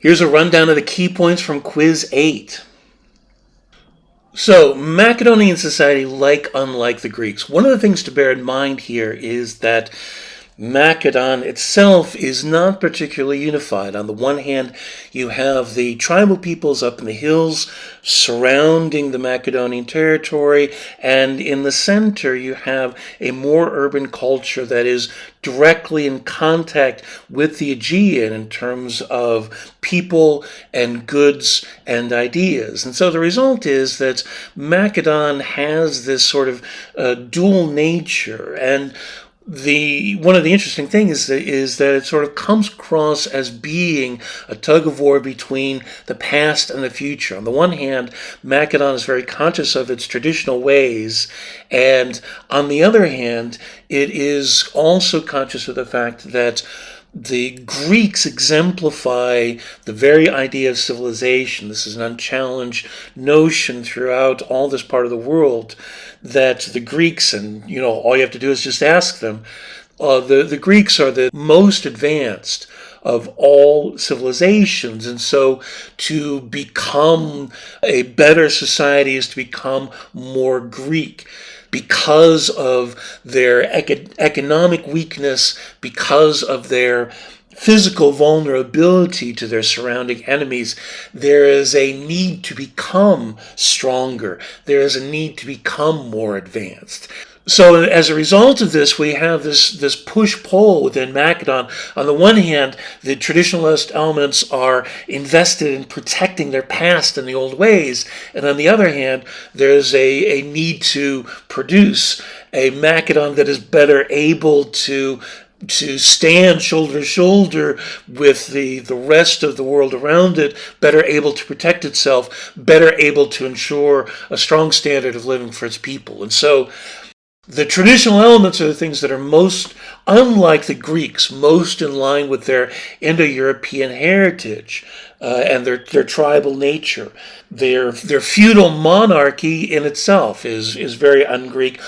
Here's a rundown of the key points from Quiz 8. So, Macedonian society, unlike the Greeks. One of the things to bear in mind here is that Macedon itself is not particularly unified. On the one hand, you have the tribal peoples up in the hills surrounding the Macedonian territory, and in the center you have a more urban culture that is directly in contact with the Aegean in terms of people and goods and ideas. And so the result is that Macedon has this sort of dual nature, and one of the interesting things is that it sort of comes across as being a tug of war between the past and the future. On the one hand, Macedon is very conscious of its traditional ways, and on the other hand, it is also conscious of the fact that the Greeks exemplify the very idea of civilization. This is an unchallenged notion throughout all this part of the world, that the Greeks, and all you have to do is just ask them, the Greeks are the most advanced of all civilizations, and so to become a better society is to become more Greek. Because of their economic weakness, because of their physical vulnerability to their surrounding enemies, there is a need to become stronger. There is a need to become more advanced. So as a result of this, we have this push-pull within Macedon. On the one hand, the traditionalist elements are invested in protecting their past and the old ways. And on the other hand, there's a need to produce a Macedon that is better able to stand shoulder to shoulder with the rest of the world around it, better able to protect itself, better able to ensure a strong standard of living for its people. And so the traditional elements are the things that are most unlike the Greeks, most in line with their Indo-European heritage and their tribal nature. Their feudal monarchy in itself is very un-Greek.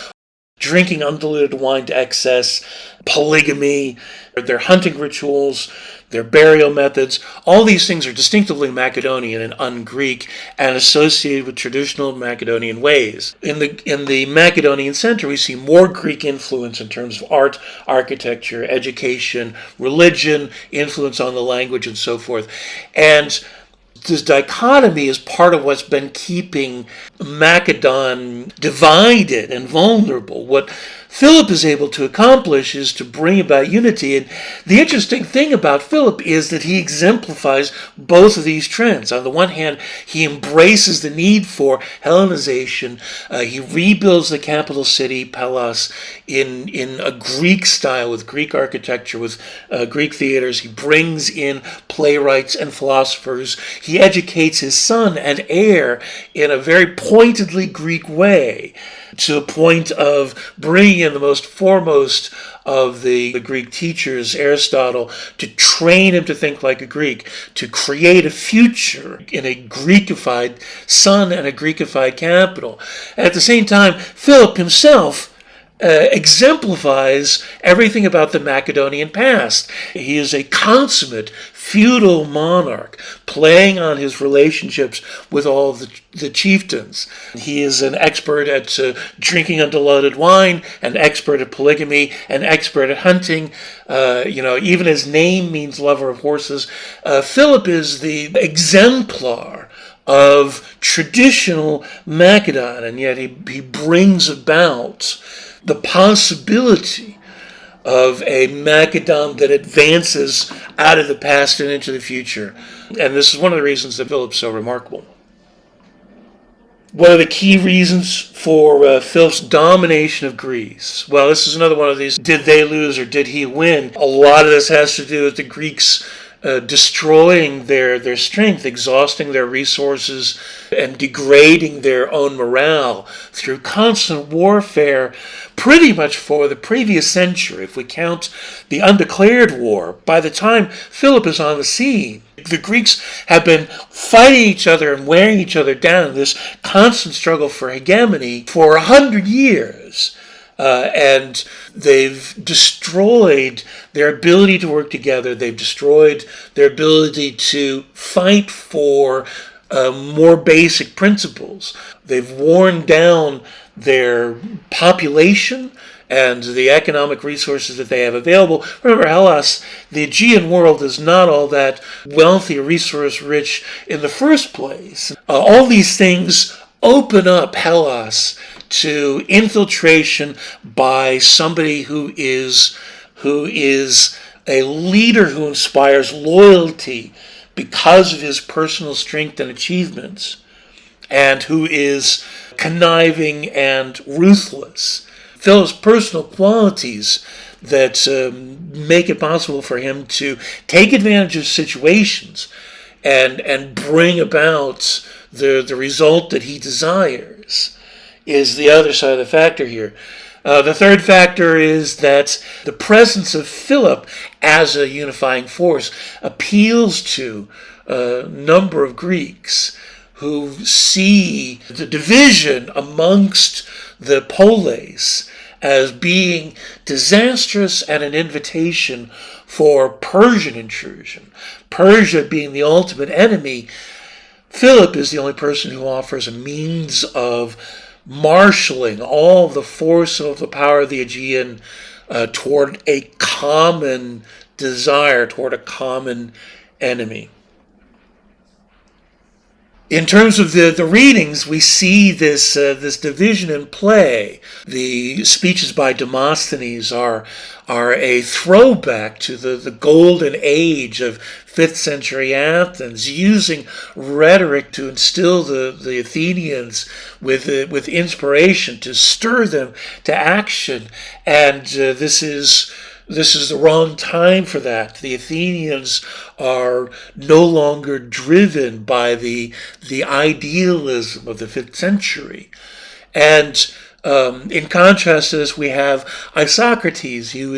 Drinking undiluted wine to excess, polygamy, their hunting rituals, their burial methods, all these things are distinctively Macedonian and un-Greek and associated with traditional Macedonian ways. In the Macedonian center, we see more Greek influence in terms of art, architecture, education, religion, influence on the language, and so forth. And this dichotomy is part of what's been keeping Macedon divided and vulnerable. What Philip is able to accomplish is to bring about unity. And the interesting thing about Philip is that he exemplifies both of these trends. On the one hand, he embraces the need for Hellenization. He rebuilds the capital city, Pallas, in a Greek style, with Greek architecture, with Greek theaters. He brings in playwrights and philosophers. He educates his son and heir in a very pointedly Greek way, to the point of bringing in the most foremost of the Greek teachers, Aristotle, to train him to think like a Greek, to create a future in a Greekified son and a Greekified capital. At the same time, Philip himself exemplifies everything about the Macedonian past. He is a consummate feudal monarch, playing on his relationships with all of the chieftains. He is an expert at drinking undiluted wine, an expert at polygamy, an expert at hunting. Even his name means lover of horses. Philip is the exemplar of traditional Macedon, and yet he brings about the possibility of a Macedon that advances out of the past and into the future. And this is one of the reasons that Philip's so remarkable. What are the key reasons for Philip's domination of Greece? Well, this is another one of these, did they lose or did he win? A lot of this has to do with the Greeks destroying their strength, exhausting their resources, and degrading their own morale through constant warfare pretty much for the previous century. If we count the undeclared war, by the time Philip is on the scene, the Greeks have been fighting each other and wearing each other down in this constant struggle for hegemony for 100 years. And they've destroyed their ability to work together. They've destroyed their ability to fight for more basic principles. They've worn down their population and the economic resources that they have available. Remember, Hellas, the Aegean world, is not all that wealthy or resource rich in the first place. All these things open up Hellas to infiltration by somebody who is a leader who inspires loyalty because of his personal strength and achievements, and who is conniving and ruthless. Philip's personal qualities that make it possible for him to take advantage of situations and bring about the result that he desires is the other side of the factor here. The third factor is that the presence of Philip as a unifying force appeals to a number of Greeks who see the division amongst the polis as being disastrous and an invitation for Persian intrusion. Persia being the ultimate enemy, Philip is the only person who offers a means of marshaling all the force of the power of the Aegean toward a common desire, toward a common enemy. In terms of the readings, we see this division in play. The speeches by Demosthenes are a throwback to the golden age of 5th century Athens, using rhetoric to instill the Athenians with inspiration, to stir them to action. And this is the wrong time for that. The Athenians are no longer driven by the idealism of the 5th century. And in contrast to this, we have Isocrates, who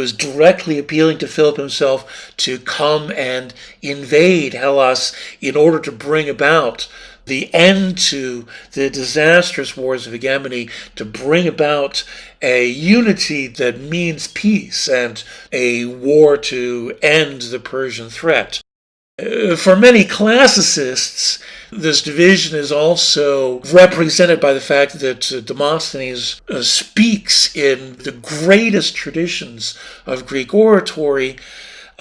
is directly appealing to Philip himself to come and invade Hellas in order to bring about the end to the disastrous wars of hegemony, to bring about a unity that means peace and a war to end the Persian threat. For many classicists, this division is also represented by the fact that Demosthenes speaks in the greatest traditions of Greek oratory.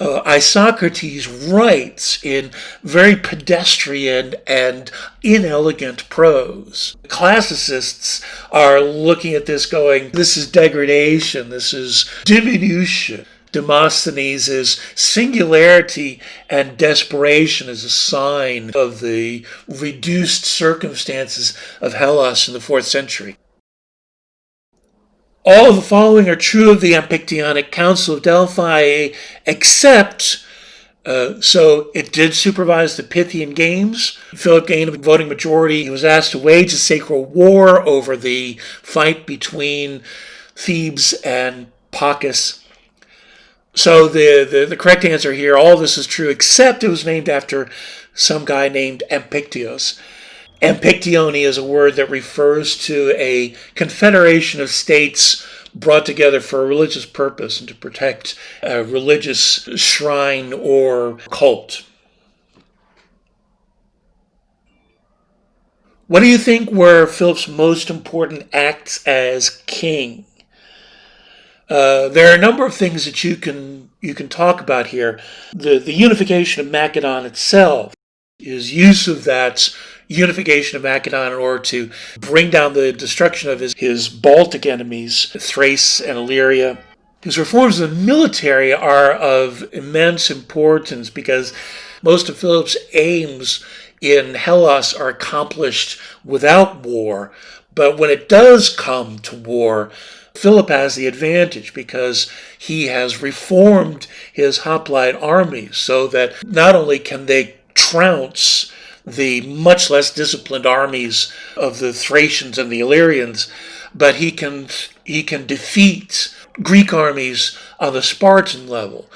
Isocrates writes in very pedestrian and inelegant prose. Classicists are looking at this going, this is degradation, this is diminution. Demosthenes' singularity and desperation is a sign of the reduced circumstances of Hellas in the 4th century. All of the following are true of the Amphictyonic Council of Delphi, except, so it did supervise the Pythian Games. Philip gained a voting majority. He was asked to wage a sacred war over the fight between Thebes and Bacchus. So the correct answer here, all this is true, except it was named after some guy named Amphictyos. Amphictyony is a word that refers to a confederation of states brought together for a religious purpose and to protect a religious shrine or cult. What do you think were Philip's most important acts as king? There are a number of things that you can talk about here. The unification of Macedon itself, his use of that unification of Macedon in order to bring down the destruction of his Baltic enemies, Thrace and Illyria. His reforms of the military are of immense importance because most of Philip's aims in Hellas are accomplished without war. But when it does come to war, Philip has the advantage because he has reformed his hoplite armies so that not only can they trounce the much less disciplined armies of the Thracians and the Illyrians, but he can defeat Greek armies on the Spartan level.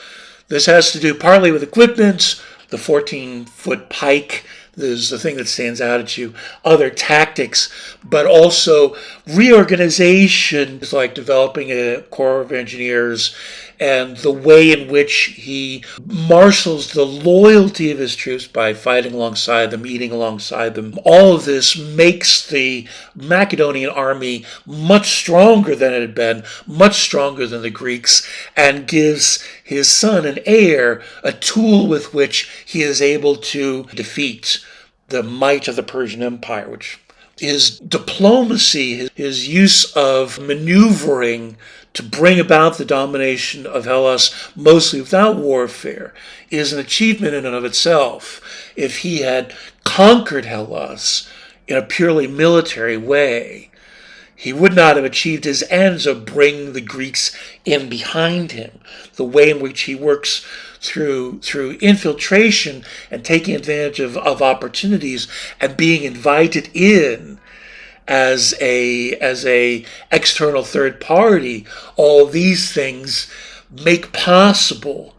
This has to do partly with equipment, the 14-foot pike. There's the thing that stands out at you, other tactics, but also reorganization, like developing a Corps of Engineers and the way in which he marshals the loyalty of his troops by fighting alongside them, eating alongside them. All of this makes the Macedonian army much stronger than it had been, much stronger than the Greeks, and gives his son and heir a tool with which he is able to defeat the might of the Persian Empire, which his diplomacy, his use of maneuvering to bring about the domination of Hellas, mostly without warfare, is an achievement in and of itself. If he had conquered Hellas in a purely military way, he would not have achieved his ends of bringing the Greeks in behind him. The way in which he works through infiltration and taking advantage of opportunities and being invited in as a external third party, all these things make possible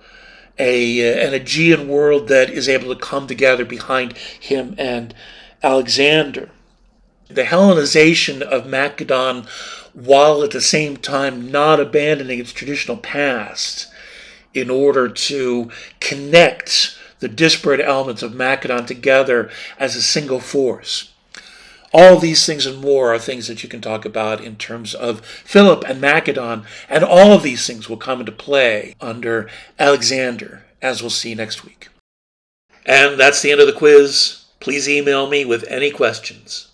an Aegean world that is able to come together behind him and Alexander. The Hellenization of Macedon, while at the same time not abandoning its traditional past, in order to connect the disparate elements of Macedon together as a single force. All these things and more are things that you can talk about in terms of Philip and Macedon, and all of these things will come into play under Alexander, as we'll see next week. And that's the end of the quiz. Please email me with any questions.